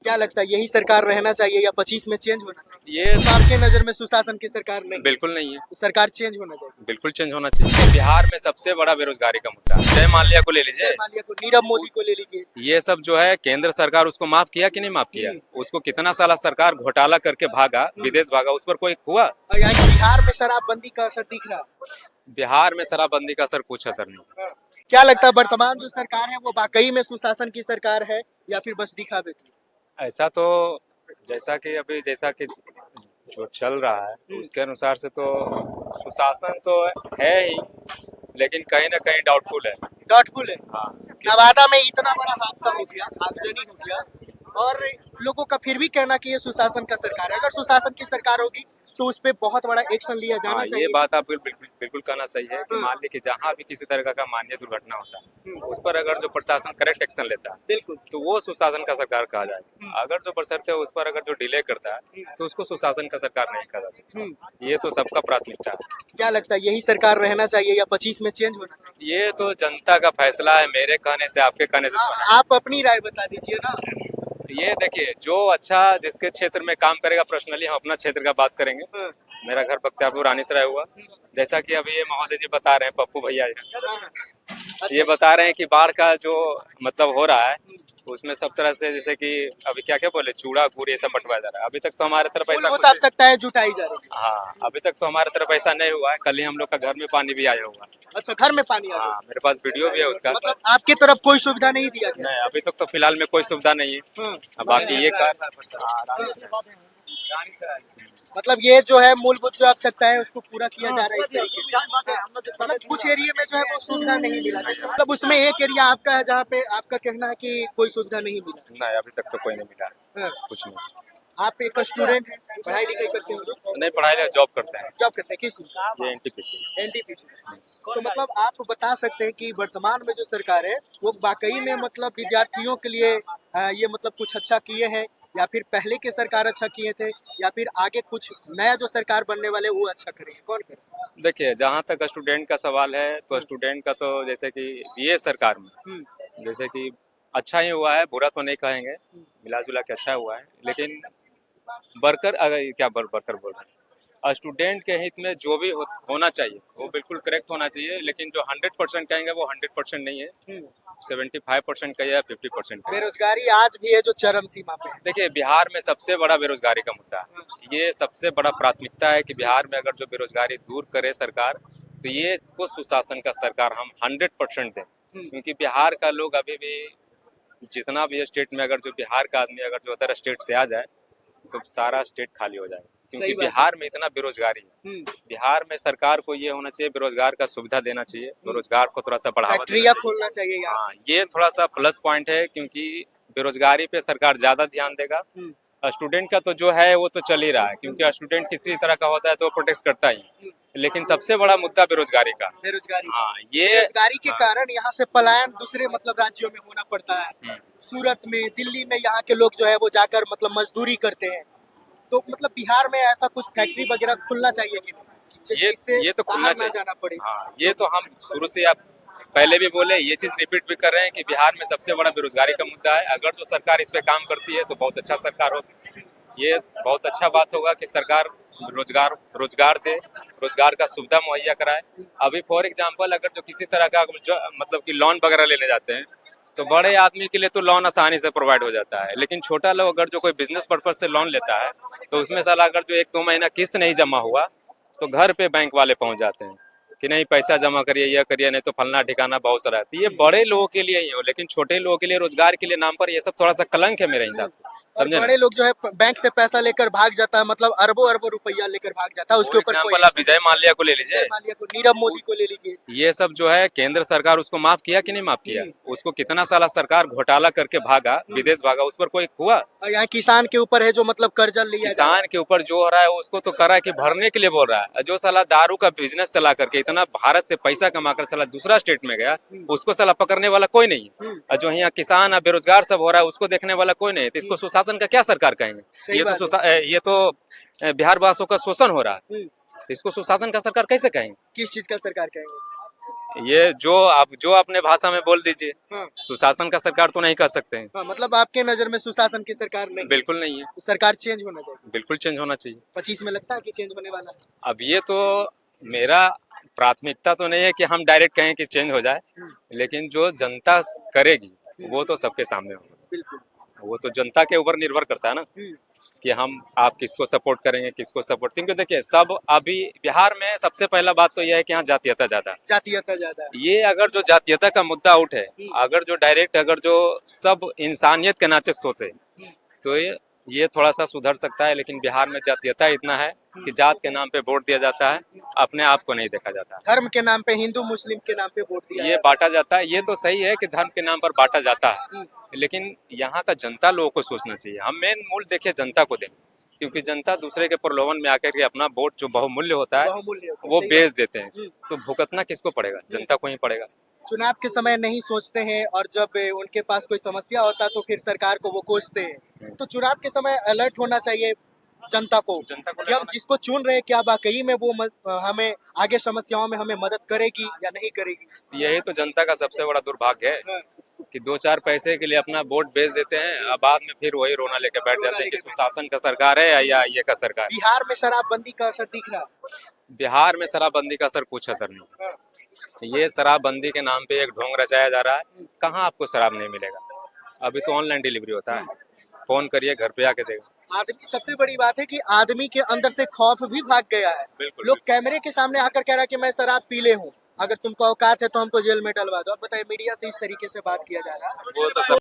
क्या लगता है यही सरकार रहना चाहिए या 25 में चेंज होना चाहिए? ये तो आपके नजर में सुशासन की सरकार नहीं, बिल्कुल नहीं है, तो सरकार चेंज होना चाहिए। बिल्कुल चेंज होना चाहिए। बिहार में सबसे बड़ा बेरोजगारी का मुद्दा है। जय माल्या को ले लीजिए, जय माल्या को, नीरव मोदी को ले लीजिए। ये सब जो है केंद्र सरकार उसको माफ किया कि नहीं माफ किया? उसको कितना साला सरकार घोटाला करके भागा, विदेश भागा, उस पर कोई हुआ? और यहाँ बिहार में शराबबंदी का असर दिख रहा है। बिहार में शराबबंदी का असर कुछ असर नहीं। क्या लगता है वर्तमान जो सरकार है वो वाकई में सुशासन की सरकार है या फिर बस दिखावे की? ऐसा तो जैसा कि जो चल रहा है उसके अनुसार से तो सुशासन तो है ही, लेकिन कहीं ना कहीं डाउटफुल है। डाउटफुल है। हाँ, नवादा में इतना बड़ा हादसा हो गया, आगजनी हो गया, और लोगों का फिर भी कहना कि ये सुशासन का सरकार है। अगर सुशासन की सरकार होगी तो उस पे बहुत बड़ा एक्शन लिया जाना हाँ, चाहिए। ये बात आप बिल्कुल कहना सही है कि मान लीजिए कि जहाँ भी किसी तरह का माननीय दुर्घटना होता है उस पर अगर जो प्रशासन करेक्ट एक्शन लेता है बिल्कुल। तो वो सुशासन का सरकार कहा जाएगा। अगर जो बशर्ते उस पर अगर जो डिले करता है तो उसको सुशासन का सरकार नहीं कहा जा सकता। ये तो सबका प्राथमिकता है। क्या लगता है यही सरकार रहना चाहिए या 25 में चेंज होना चाहिए? ये तो जनता का फैसला है, मेरे कहने से आपके कहने से तो नहीं। आप अपनी राय बता दीजिए ना। ये देखिए, जो अच्छा जिसके क्षेत्र में काम करेगा, पर्सनली हम अपना क्षेत्र का बात करेंगे। मेरा घर बख्तियारपुर रानीसराय हुआ। जैसा कि अभी ये महोदय जी बता रहे हैं, पप्पू भैया ये बता रहे हैं कि बाढ़ का जो मतलब हो रहा है उसमें सब तरह से, जैसे कि अभी क्या क्या बोले, चूड़ा गुड़ ये सब बंटवाया जा रहा है। अभी तक तो हमारे तरफ ऐसा मूलभूत आवश्यकता है जुटाई जा रही है। हाँ, अभी तक तो हमारे तरफ ऐसा नहीं हुआ है। कल ही हम लोग का घर में पानी भी आया हुआ। अच्छा, घर में पानी आ गया। हाँ, मेरे पास वीडियो भी है उसका। मतलब आपकी तरफ कोई सुविधा नहीं दिया गया? नहीं, अभी तक तो फिलहाल में कोई सुविधा नहीं है। बाकी ये मतलब ये जो है मूलभूत जो आवश्यकता है उसको पूरा किया जा रहा है इस तरीके से। मतलब कुछ एरिया में जो है वो सुविधा नहीं मिला, मतलब उसमें एक एरिया आपका है जहाँ पे आपका कहना है कि कोई सुविधा नहीं मिला। नहीं, अभी तक तो कोई नहीं मिला है। कुछ नहीं। आप एक स्टूडेंट हैं, पढ़ाई लिखाई करते हैं? नहीं, पढ़ाई लिखाई जॉब करते हैं। जॉब करते हैं किस? ये एनटीपीसी। एनटीपीसी। तो मतलब आप बता सकते हैं कि वर्तमान में जो सरकार है वो वाकई में मतलब विद्यार्थियों के लिए ये मतलब कुछ अच्छा किए हैं, या फिर पहले के सरकार अच्छा किए थे, या फिर आगे कुछ नया जो सरकार बनने वाले वो अच्छा करेंगे? कौन करेगा? देखिए, जहाँ तक स्टूडेंट का सवाल है तो स्टूडेंट का तो जैसे कि ये सरकार में जैसे कि अच्छा ही हुआ है, बुरा तो नहीं कहेंगे, मिला जुला के अच्छा हुआ है। लेकिन वर्कर अगर क्या वर्कर बोल रहे हैं, स्टूडेंट के हित में जो भी होना चाहिए वो बिल्कुल करेक्ट होना चाहिए। लेकिन जो 100% कहेंगे वो 100% नहीं है, 75% का या 50% का। बेरोजगारी आज भी है जो चरम सीमा पे है। देखिए, बिहार में सबसे बड़ा बेरोजगारी का मुद्दा है। ये सबसे बड़ा प्राथमिकता है कि बिहार में अगर जो बेरोजगारी दूर करे सरकार, तो ये इसको सुशासन का सरकार हम 100% दें। क्योंकि बिहार का लोग अभी भी जितना भी स्टेट में, अगर जो बिहार का आदमी अगर जो अदर स्टेट से आ जाए तो सारा स्टेट खाली हो जाए। क्योंकि बिहार में इतना बेरोजगारी है। बिहार में सरकार को ये होना चाहिए, बेरोजगार का सुविधा देना चाहिए, बेरोजगार को थोड़ा सा बढ़ावा फैक्ट्रियां खोलना चाहिए। हाँ, ये थोड़ा सा प्लस पॉइंट है, क्योंकि बेरोजगारी पे सरकार ज्यादा ध्यान देगा। स्टूडेंट का तो जो है वो तो चल ही रहा है, क्योंकि स्टूडेंट किसी तरह का होता है तो प्रोटेक्ट करता ही। लेकिन सबसे बड़ा मुद्दा बेरोजगारी का। बेरोजगारी, हाँ, ये बेरोजगारी के कारण यहाँ से पलायन दूसरे मतलब राज्यों में होना पड़ता है। सूरत में, दिल्ली में यहाँ के लोग जो है वो जाकर मतलब मजदूरी करते हैं। तो मतलब बिहार में ऐसा कुछ फैक्ट्री वगैरह खुलना चाहिए कि नहीं? ये तो खुलना चाहिए। जाना पड़े। हाँ, ये तो हम शुरू से आप पहले भी बोले, ये चीज रिपीट भी कर रहे हैं कि बिहार में सबसे बड़ा बेरोजगारी का मुद्दा है। अगर जो सरकार इस पे काम करती है तो बहुत अच्छा सरकार होगी। ये बहुत अच्छा बात होगा कि सरकार रोजगार दे, रोजगार का सुविधा मुहैया कराए। अभी फॉर एग्जाम्पल अगर जो किसी तरह का मतलब कि लोन वगैरह लेने जाते हैं तो बड़े आदमी के लिए तो लोन आसानी से प्रोवाइड हो जाता है। लेकिन छोटा लोग अगर जो कोई बिजनेस पर्पज से लोन लेता है तो उसमें साला अगर जो 1-2 महीना किस्त नहीं जमा हुआ तो घर पे बैंक वाले पहुंच जाते हैं कि नहीं पैसा जमा करिए, यह करिए, नहीं तो फलना ठिकाना बहुत सारा है। ये बड़े लोगों के लिए ही हो, लेकिन छोटे लोगों के लिए, रोजगार के लिए नाम पर ये सब थोड़ा सा कलंक है मेरे हिसाब से। समझे? बड़े लोग जो है बैंक से पैसा लेकर भाग जाता है, मतलब अरबों अरबों रुपया लेकर भाग जाता है। उसके ऊपर एग्जाम्पल आप विजय माल्या को ले लीजिए, माल्या को, नीरव मोदी को ले लीजिए। ये सब जो है केंद्र सरकार उसको माफ किया कि नहीं माफ किया? उसको कितना साला सरकार घोटाला करके भागा, विदेश भागा, उस पर कोई हुआ? और यहाँ किसान के ऊपर है जो मतलब कर्जा लिया, किसान के ऊपर जो हो रहा है उसको तो करा कि भरने के लिए बोल रहा है। जो साला दारू का बिजनेस चला करके इतना भारत से पैसा कमाकर साला दूसरा स्टेट में गया, उसको साला पकड़ने वाला कोई नहीं है। और जो यहाँ किसान और बेरोजगार सब हो रहा है उसको देखने वाला कोई नहीं है। तो इसको सुशासन का क्या सरकार कहेंगे? ये तो बिहार वासियों का शोषण हो रहा है। इसको सुशासन का सरकार कैसे कहेंगे? किस चीज का सरकार कहेंगे? ये जो अपने भाषा में बोल दीजिए। हाँ, सुशासन का सरकार तो नहीं कह सकते हैं। हाँ, मतलब आपके नजर में सुशासन की सरकार नहीं है। बिल्कुल नहीं है, सरकार चेंज होना चाहिए। बिल्कुल चेंज होना चाहिए। 25 में लगता है कि चेंज होने वाला है। अब ये तो मेरा प्राथमिकता तो नहीं है कि हम डायरेक्ट कहें कि चेंज हो जाए, लेकिन जो जनता करेगी वो तो सबके सामने होगा। बिल्कुल। वो तो जनता के ऊपर निर्भर करता है ना कि आप किसको सपोर्ट करेंगे, किसको सपोर्ट, क्योंकि देखिए सब अभी बिहार में सबसे पहला बात तो यह है कि यहाँ जातीयता ज्यादा है। जातीयता ज्यादा है। ये अगर जो जातीयता का मुद्दा उठे, अगर जो सब इंसानियत के नाते सोचे तो ये थोड़ा सा सुधर सकता है। लेकिन बिहार में जातीयता इतना है कि जात के नाम पे वोट दिया जाता है, अपने आप को नहीं देखा जाता। धर्म के नाम पे, हिंदू मुस्लिम के नाम पे वोट दिया ये जाता बांटा जाता है, ये तो सही है कि धर्म के नाम पर बांटा जाता है, है। लेकिन यहाँ का जनता लोगों को सोचना चाहिए। हम मेन मूल देखिए जनता को दें, क्योंकि जनता दूसरे के प्रलोभन में आकर के अपना वोट जो बहुमूल्य होता है बहुमूल्य होता है, वो सही बेच देते हैं। हम्म। तो भुगतना किसको पड़ेगा? जनता को ही पड़ेगा। चुनाव के समय नहीं सोचते हैं और जब उनके पास कोई समस्या होता है तो फिर सरकार को वो कोसते हैं। तो चुनाव के समय अलर्ट होना चाहिए जनता को कि हम जिसको चुन रहे हैं क्या वाकई में वो हमें आगे समस्याओं में हमें मदद करेगी या नहीं करेगी। यही तो जनता का सबसे बड़ा दुर्भाग्य है कि 2-4 पैसे के लिए अपना वोट बेच देते हैं, अब बाद में फिर वही रोना लेके बैठ जाते हैं कि सुशासन का सरकार है या ये का सरकार। बिहार में शराबबंदी का असर दिख रहा है। बिहार में शराबबंदी का असर कुछ असर नहीं। ये शराबबंदी के नाम पे एक ढोंग रचाया जा रहा है। कहाँ आपको शराब नहीं मिलेगा? अभी तो ऑनलाइन डिलीवरी होता है, फोन करिए घर पे आके देगा। आदमी, सबसे बड़ी बात है कि आदमी के अंदर से खौफ भी भाग गया है। बिल्कुल, लोग कैमरे के सामने आकर कह रहा है कि मैं शराब पी ले हूँ, अगर तुमको औकात है तो हमको जेल में डलवा दो। अब बताइए, मीडिया से इस तरीके से बात किया जा रहा है। वो तो सब